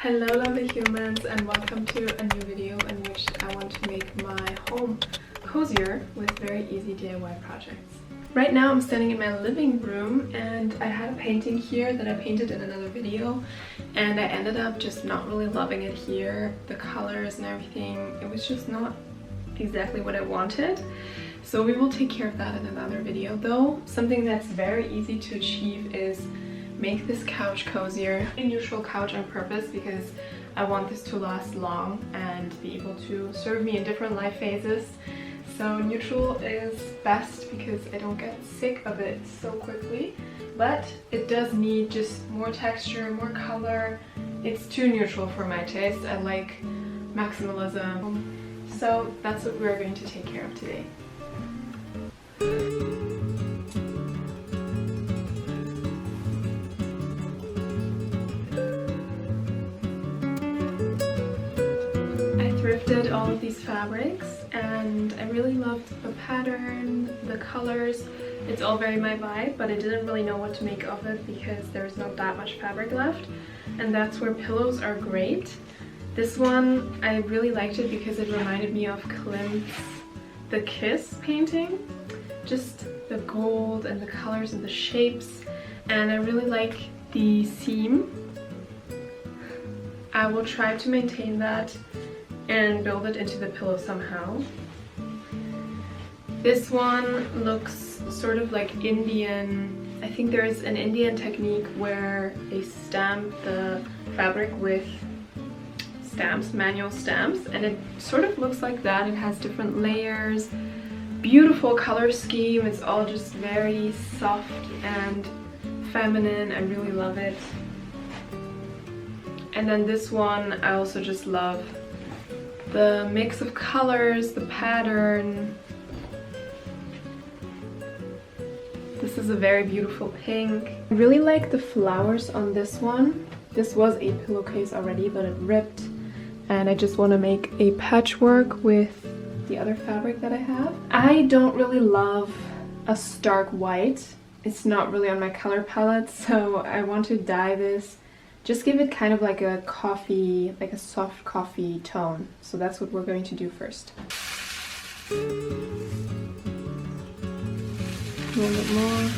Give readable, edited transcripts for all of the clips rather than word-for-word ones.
Hello lovely humans, and welcome to a new video in which I want to make my home cozier with very easy DIY projects. Right now I'm standing in my living room and I had a painting here that I painted in another video, and I ended up just not really loving it here. The colors and everything, it was just not exactly what I wanted. So we will take care of that in another video though. Something that's very easy to achieve is make this couch cozier. A neutral couch on purpose because I want this to last long and be able to serve me in different life phases. So neutral is best because I don't get sick of it so quickly, but it does need just more texture, more color. It's too neutral for my taste. I like maximalism. So that's what we're going to take care of today. Thrifted all of these fabrics and I really loved the pattern, the colors. It's all very my vibe, but I didn't really know what to make of it because there's not that much fabric left, and that's where pillows are great. This one, I really liked it because it reminded me of Klimt's The Kiss painting. Just the gold and the colors and the shapes, and I really like the seam. I will try to maintain that and build it into the pillow somehow. This one looks sort of like Indian. I think there is an Indian technique where they stamp the fabric with stamps, manual stamps, and it sort of looks like that. It has different layers, beautiful color scheme. It's all just very soft and feminine. I really love it. And then this one, I also just love the mix of colors, the pattern. This is a very beautiful pink. I really like the flowers on this one. This was a pillowcase already, but it ripped, and I just want to make a patchwork with the other fabric that I have. I don't really love a stark white. It's not really on my color palette, so I want to dye this. Just give it kind of like a coffee, like a soft coffee tone. So that's what we're going to do first. A little bit more.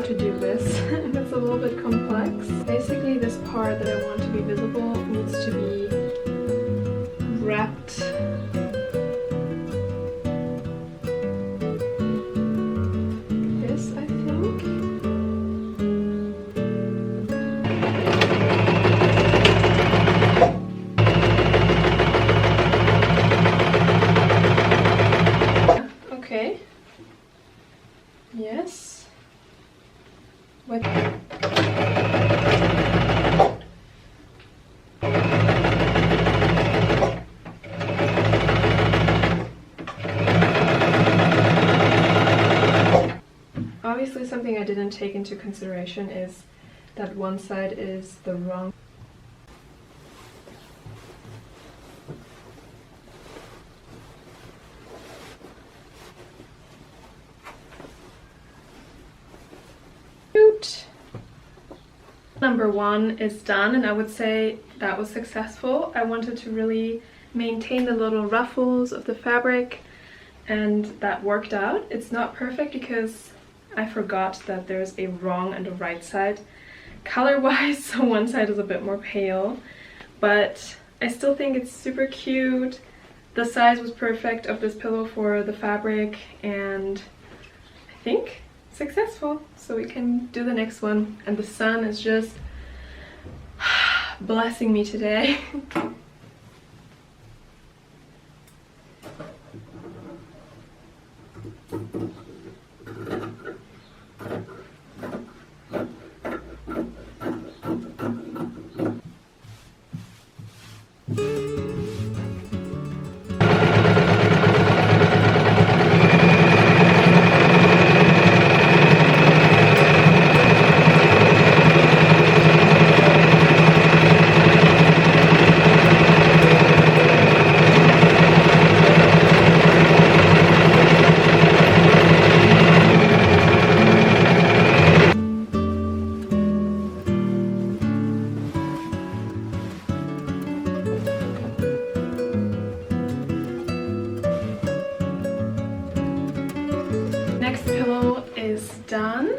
To do this. It's a little bit complex. Basically this part that I want to be visible needs to be wrapped this, I think. Okay. Yes. With obviously something I didn't take into consideration is that one side is the wrong. Number one is done, and I would say that was successful. I wanted to really maintain the little ruffles of the fabric, and that worked out. It's not perfect because I forgot that there's a wrong and a right side color-wise, so one side is a bit more pale, but I still think it's super cute. The size was perfect of this pillow for the fabric, and I think successful. So we can do the next one, and the sun is just blessing me today. Next pillow is done.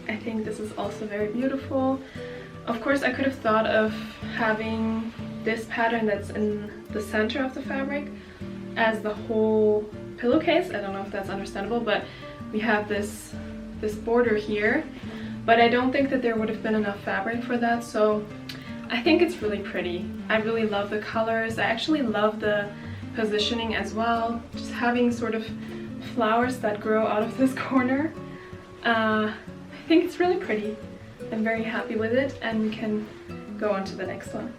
I think this is also very beautiful. Of course, I could have thought of having this pattern that's in the center of the fabric as the whole pillowcase. I don't know if that's understandable, but we have this border here, but I don't think that there would have been enough fabric for that, so I think it's really pretty. I really love the colors. I actually love the positioning as well, just having sort of flowers that grow out of this corner. I think it's really pretty. I'm very happy with it, and we can go on to the next one.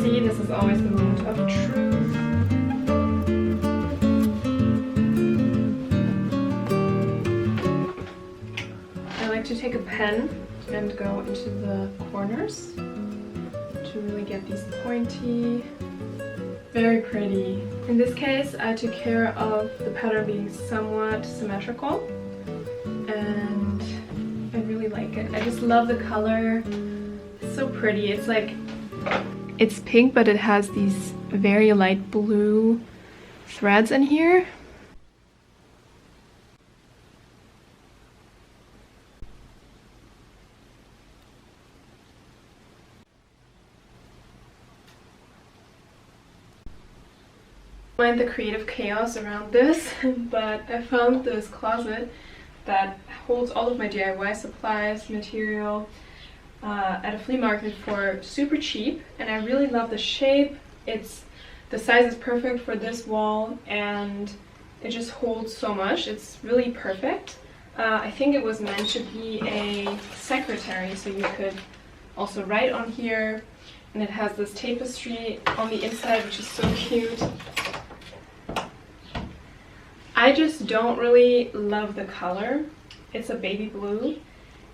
See, this is always the moment of truth. I like to take a pen and go into the corners to really get these pointy. Very pretty. In this case, I took care of the pattern being somewhat symmetrical, and I really like it. I just love the color. It's so pretty. It's like, it's pink, but it has these very light blue threads in here. Mind the creative chaos around this, but I found this closet that holds all of my DIY supplies, material, at a flea market for super cheap, and I really love the shape. The size is perfect for this wall, and it just holds so much. It's really perfect. I think it was meant to be a secretary, so you could also write on here, and it has this tapestry on the inside, which is so cute. I just don't really love the color. It's a baby blue,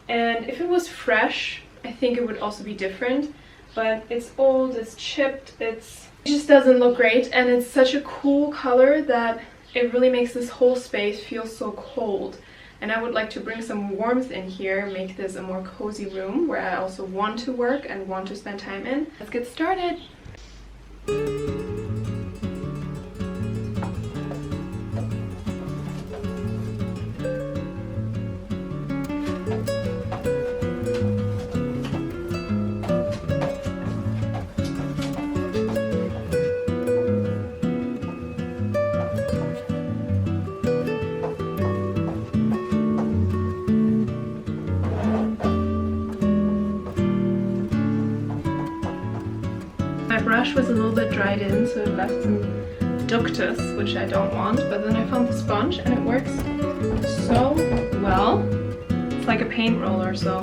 and if it was fresh, I think it would also be different, but it's old, it's chipped, it just doesn't look great, and it's such a cool color that it really makes this whole space feel so cold. And I would like to bring some warmth in here, make this a more cozy room where I also want to work and want to spend time in. Let's get started! brush was a little bit dried in, so it left some ductus, which I don't want, but then I found the sponge and it works so well. It's like a paint roller, so.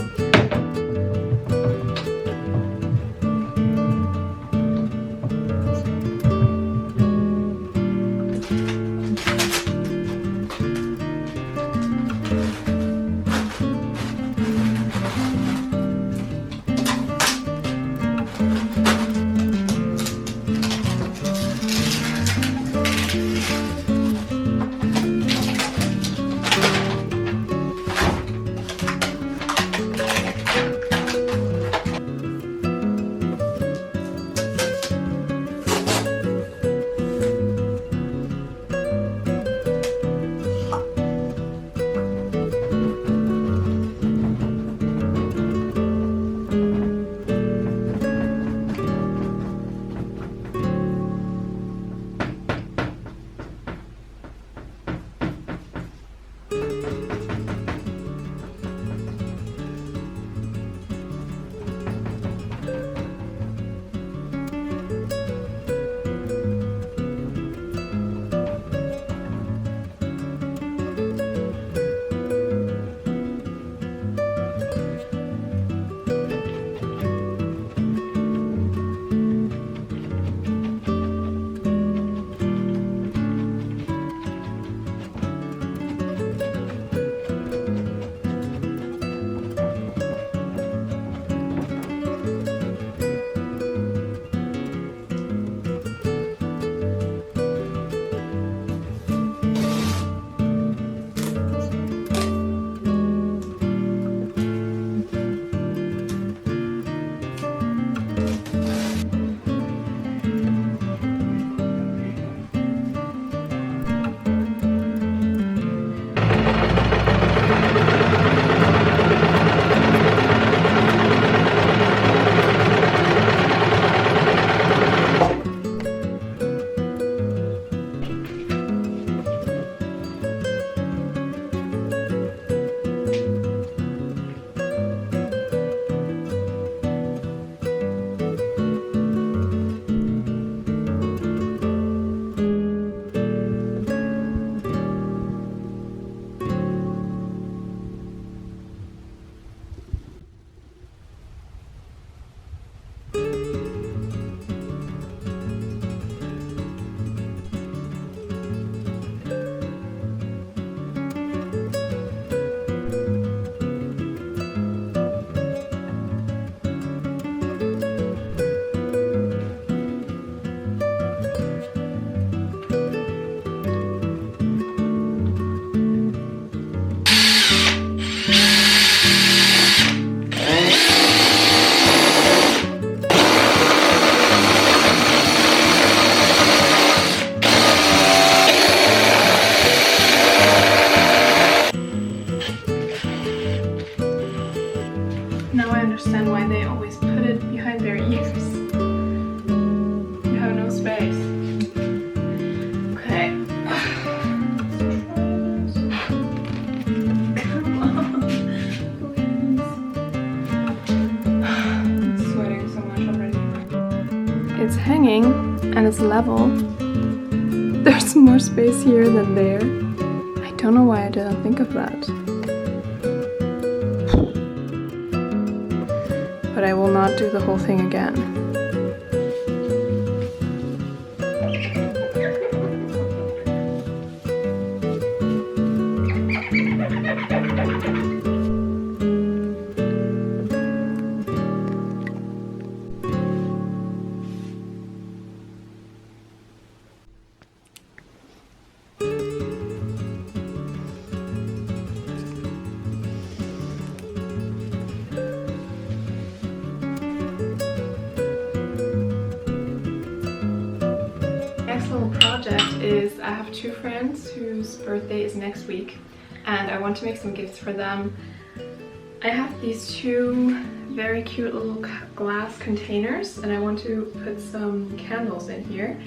Now I understand why they always put it behind their ears. You have no space. Okay. Come on, please. I'm sweating so much already. It's hanging and it's level. There's more space here than there. I don't know why I didn't think of that. But I will not do the whole thing again. Little project is I have two friends whose birthday is next week and I want to make some gifts for them. I have these two very cute little glass containers and I want to put some candles in here,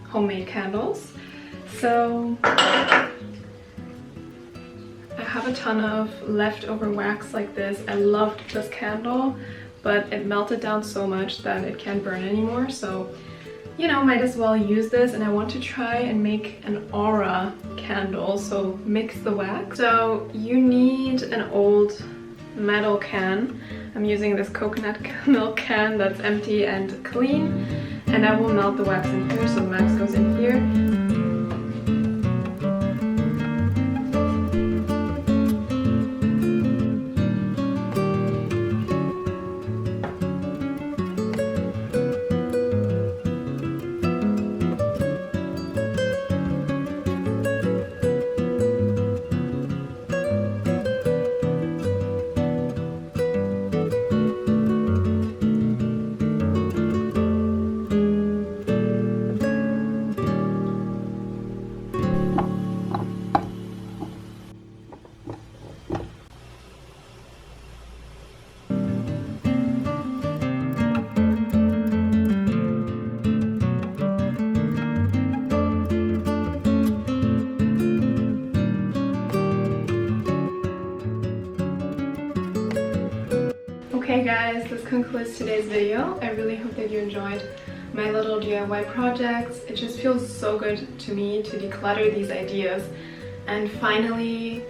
homemade candles. So I have a ton of leftover wax like this. I loved this candle, but it melted down so much that it can't burn anymore. So, you know, might as well use this. And I want to try and make an aura candle, so mix the wax. So you need an old metal can. I'm using this coconut milk can that's empty and clean, and I will melt the wax in here, so the wax goes in here. Okay guys, this concludes today's video. I really hope that you enjoyed my little DIY projects. It just feels so good to me to declutter these ideas and finally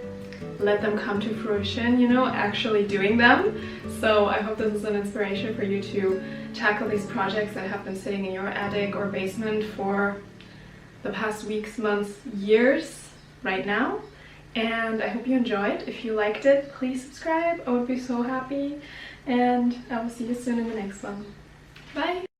let them come to fruition, you know, actually doing them. So I hope this is an inspiration for you to tackle these projects that have been sitting in your attic or basement for the past weeks, months, years right now. And I hope you enjoyed. If you liked it, please subscribe. I would be so happy. And I will see you soon in the next one. Bye!